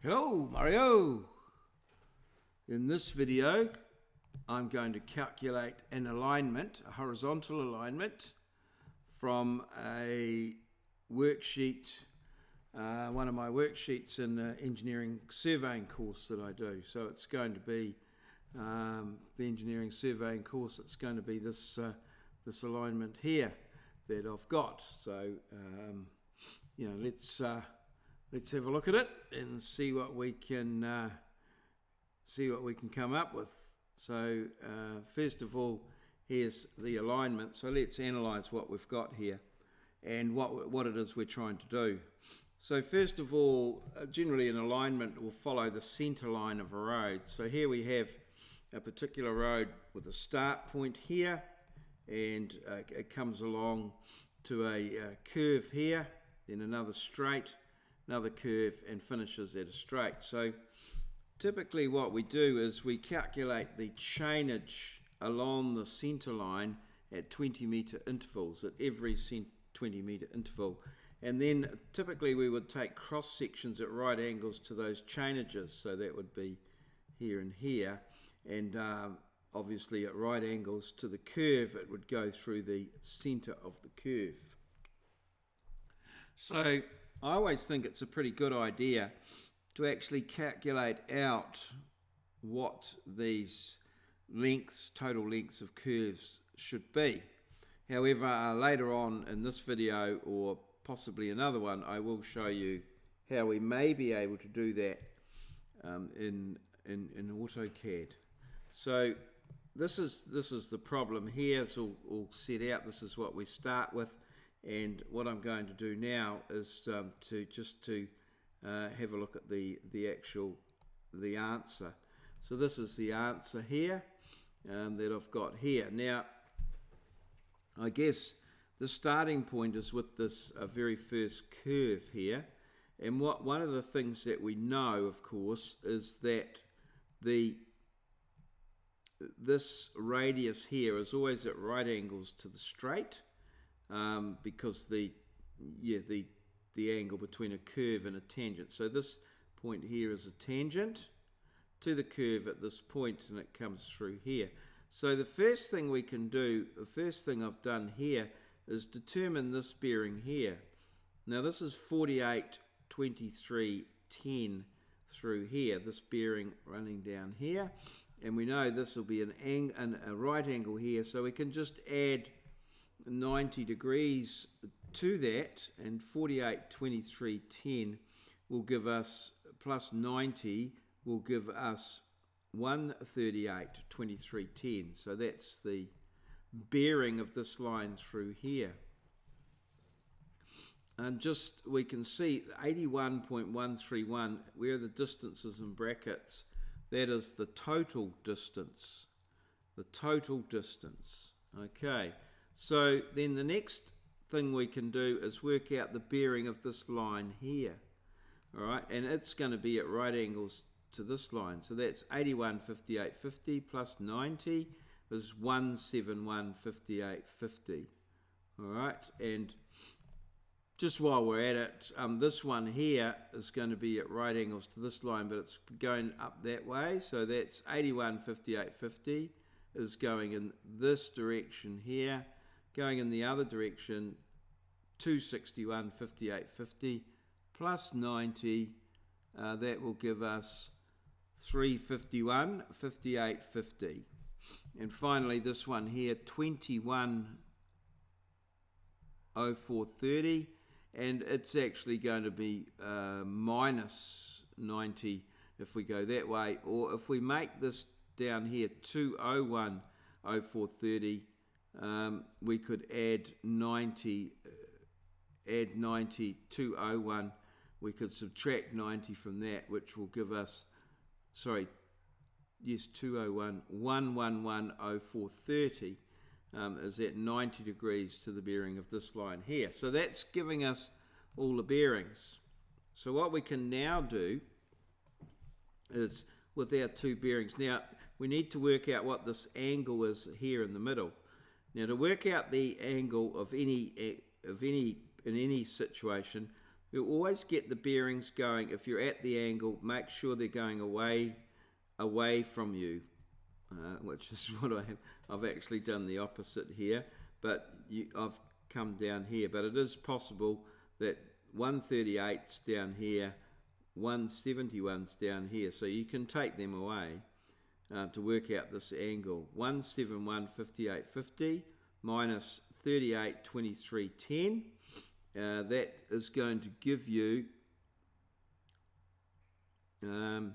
Hello, Mario! In this video, I'm going to calculate an alignment, a horizontal alignment, from a worksheet, one of my worksheets in the engineering surveying course that I do. So it's going to be the engineering surveying course. It's going to be this this alignment here that I've got. So let's have a look at it and see what we can come up with. So first of all, here's the alignment. So let's analyze what we've got here and what it is we're trying to do. So first of all, generally an alignment will follow the center line of a road. So here we have a particular road with a start point here, and it comes along to a curve here, then another straight, another curve, and finishes at a straight. So typically what we do is we calculate the chainage along the center line at 20-meter intervals, at every 20-meter interval. And then typically we would take cross sections at right angles to those chainages. So that would be here and here. And obviously at right angles to the curve, it would go through the center of the curve. So I always think it's a pretty good idea to actually calculate out what these lengths, total lengths of curves should be. However, later on in this video, or possibly another one, I will show you how we may be able to do that in AutoCAD. So this is the problem here. It's all set out. This is what we start with. And what I'm going to do now is to have a look at the answer. So this is the answer here that I've got here. Now, I guess the starting point is with this very first curve here. And one of the things that we know, of course, is that this radius here is always at right angles to the straight. Because the angle between a curve and a tangent. So this point here is a tangent to the curve at this point, and it comes through here. So the first thing we can do, the first thing I've done here, is determine this bearing here. Now this is 48, 23, 10 through here, this bearing running down here, and we know this will be a right angle here, so we can just add 90 degrees to that, and 48, 23, 10 will give us, plus 90 will give us 138, 23, 10. So that's the bearing of this line through here. And just, we can see 81.131, where the distance is in brackets, that is the total distance. The total distance. Okay. So then the next thing we can do is work out the bearing of this line here. All right, and it's going to be at right angles to this line. So that's 81.58.50 plus 90 is 171.58.50. All right, and just while we're at it, this one here is going to be at right angles to this line, but it's going up that way. So that's 81.58.50 is going in this direction here. Going in the other direction, 261.58.50 plus 90, that will give us 351.58.50. And finally, this one here, 21.04.30, and it's actually going to be minus 90 if we go that way, or if we make this down here 201.04.30, we could add 90, 201. We could subtract 90 from that, which will give us, 201, 111.04.30 is at 90 degrees to the bearing of this line here. So that's giving us all the bearings. So what we can now do is, with our two bearings, now we need to work out what this angle is here in the middle. Now, to work out the angle of in any situation, You always get the bearings going. If you're at the angle, make sure they're going away from you, which is what I have. I've actually done the opposite here, but I've come down here. But it is possible that 138's down here, 171's down here, so you can take them away to work out this angle. 171 58.50 minus 38 23.10. That is going to give you and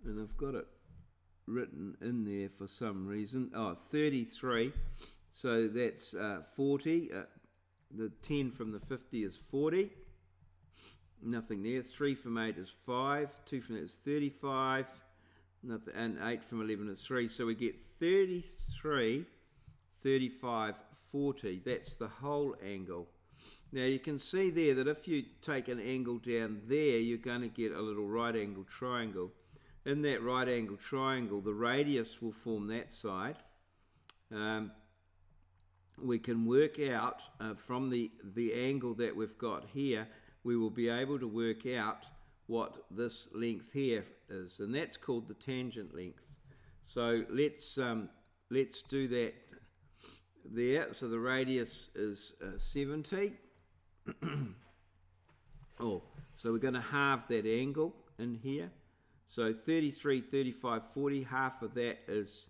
I've got it written in there for some reason. 33. So that's 40. The 10 from the 50 is 40. Nothing there. 3 from 8 is 5. 2 from 8 is 35. Nothing, and 8 from 11 is 3. So we get 33, 35, 40. That's the whole angle. Now you can see there that if you take an angle down there, you're going to get a little right angle triangle. In that right angle triangle, the radius will form that side. We can work out from the angle that we've got here, we will be able to work out what this length here is, and that's called the tangent length. So let's do that there. So the radius is 70. So we're going to halve that angle in here. So 33, 35, 40, half of that is,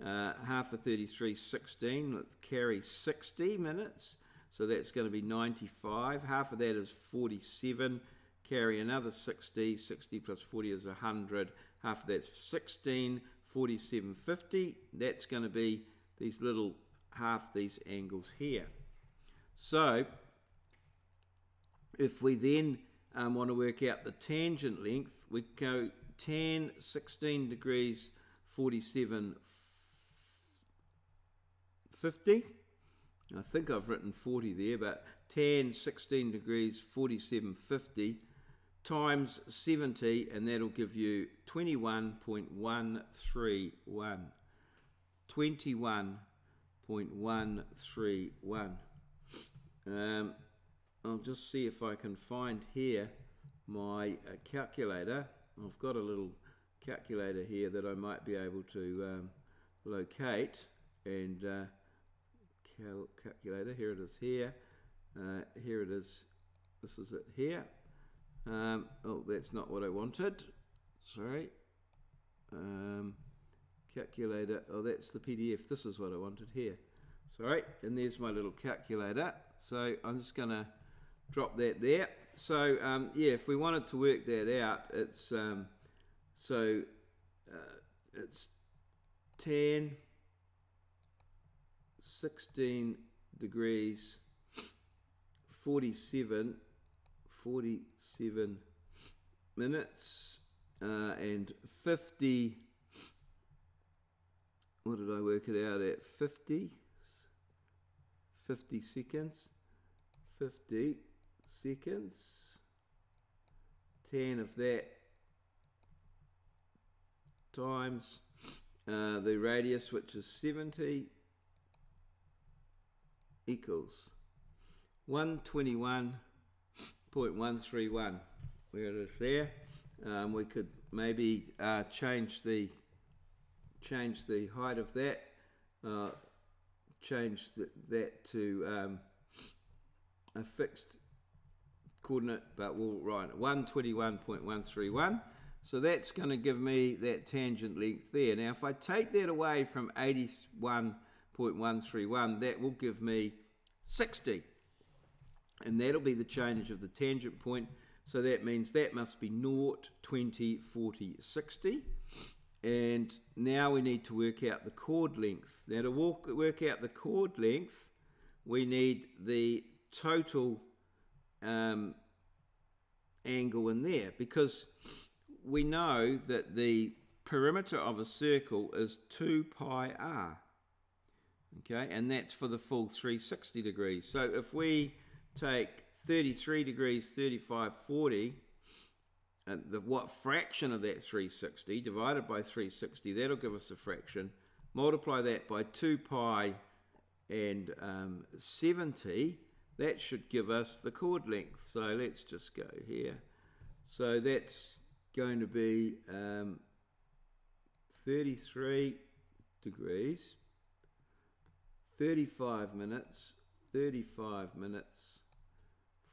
half of 33 is 16. Let's carry 60 minutes. So that's going to be 95. Half of that is 47. Carry another 60. 60 plus 40 is 100. Half of that's 16. 47, 50. That's going to be these little half these angles here. So if we then want to work out the tangent length, we go tan 16 degrees 47 50. I think I've written 40 there, but tan 16 degrees 47 50 times 70, and that'll give you 21.131. 21.131. I'll just see if I can find here my calculator. I've got a little calculator here that I might be able to locate, and calculator, here it is here, here it is, this is it here. Oh, that's not what I wanted, sorry. Calculator, oh, that's the PDF, this is what I wanted here, sorry. And there's my little calculator, so I'm just going to drop that there. So yeah, if we wanted to work that out, it's it's tan 16 degrees 47 minutes and 50, what did I work it out at? 50 seconds. 50 seconds. 10 of that times the radius, which is 70, equals 121.131. Where it is there. We could maybe change the height of that, change that to a fixed coordinate, but we'll write 121.131. So that's going to give me that tangent length there. Now if I take that away from 81.131, that will give me 60. And that'll be the change of the tangent point. So that means that must be 0, 20, 40, 60. And now we need to work out the chord length. Now to work out the chord length, we need the total angle in there, because we know that the perimeter of a circle is 2 pi r. Okay, and that's for the full 360 degrees. So if we take 33 degrees, 35, 40, what fraction of that 360 divided by 360, that'll give us a fraction. Multiply that by 2 pi and 70, that should give us the chord length. So let's just go here. So that's going to be 33 degrees, 35 minutes,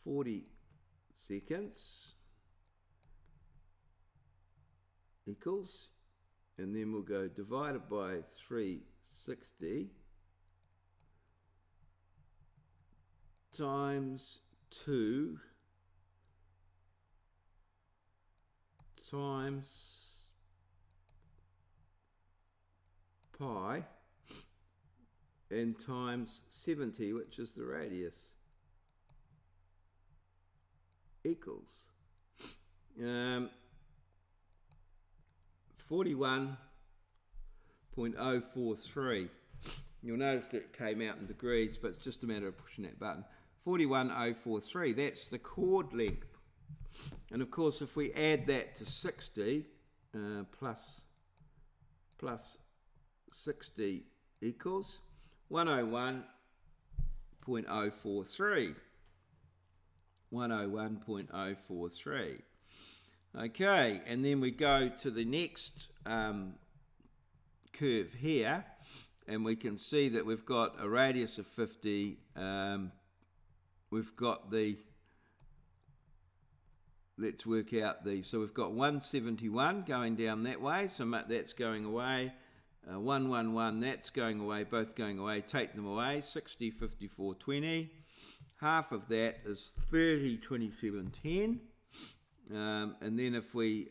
40 seconds equals, and then we'll go divided by 360 times 2 times pi and times 70, which is the radius, equals 41.043. You'll notice that it came out in degrees, but it's just a matter of pushing that button. 41.043, that's the chord length. And of course, if we add that to 60, plus 60 equals 101.043. 101.043. Okay, and then we go to the next curve here, and we can see that we've got a radius of 50. We've got the, let's work out the, so we've got 171 going down that way, so that's going away. 111, that's going away, both going away, take them away. 60, 54, 20. Half of that is 30, 27, 10. And then if we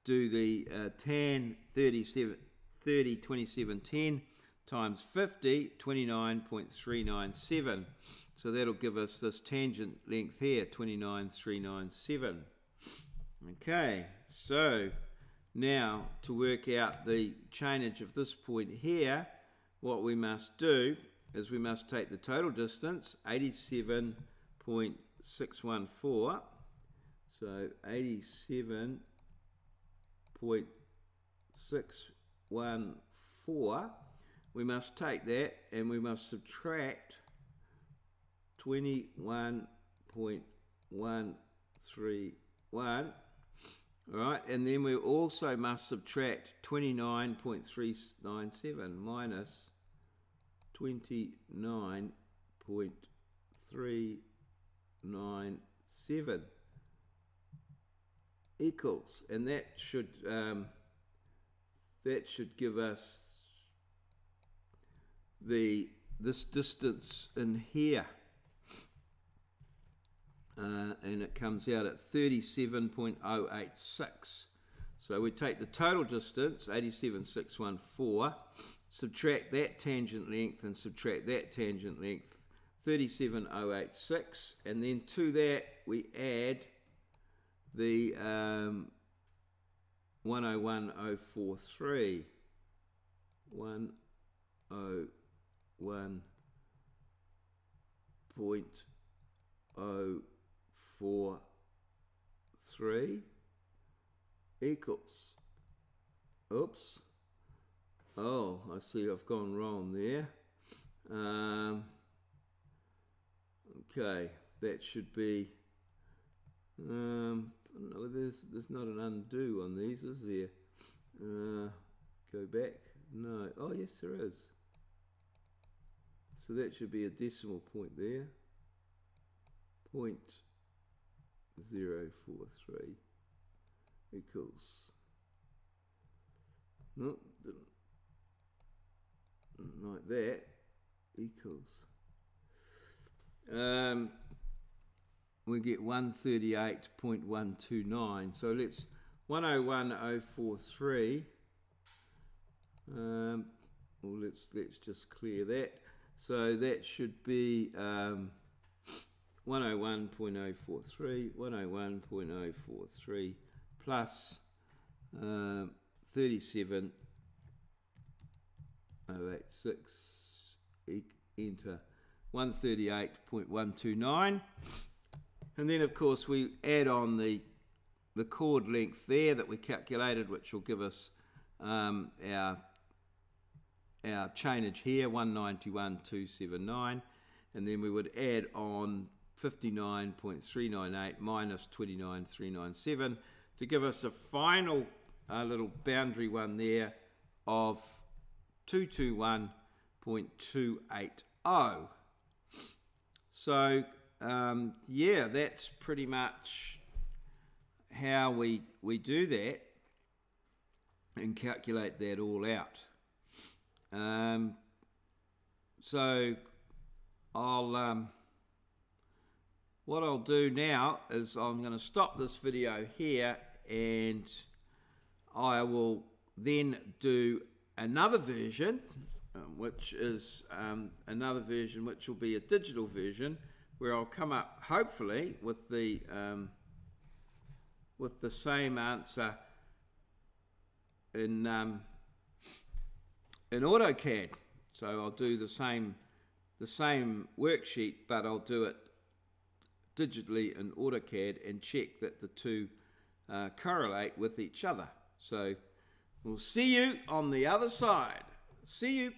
do the tan 30, 27, 10 times 50, 29.397. So that'll give us this tangent length here, 29.397. Okay, so now to work out the chainage of this point here, what we must do is we must take the total distance, 87.614. So 87.614. We must take that and we must subtract 21.131. All right, and then we also must subtract 29.397 minus 29.397 equals, and that should give us this distance in here, and it comes out at 37.086. So we take the total distance, 87.614, subtract that tangent length and subtract that tangent length, 37.086, and then to that we add the 101.043. 101.043 equals, oops, oh, I see I've gone wrong there. Okay, that should be, no, there's not an undo on these, is there? Go back, no, oh yes there is. So that should be a decimal point there, 0.043 equals, no, like that, equals, we get 138.129. So let's 101.043. Well, let's just clear that. So that should be 101.043, 101.043 plus 37.086, enter 138.129. And then of course we add on the chord length there that we calculated, which will give us our chainage here, 191.279. and then we would add on 59.398 minus 29,397 to give us a final little boundary one there of 221.280. So yeah, that's pretty much how we do that and calculate that all out. So what I'll do now is I'm going to stop this video here, and I will then do another version, which is another version which will be a digital version, where I'll come up hopefully with the same answer in AutoCAD. So I'll do the same worksheet, but I'll do it digitally in AutoCAD and check that the two correlate with each other. So we'll see you on the other side. See you.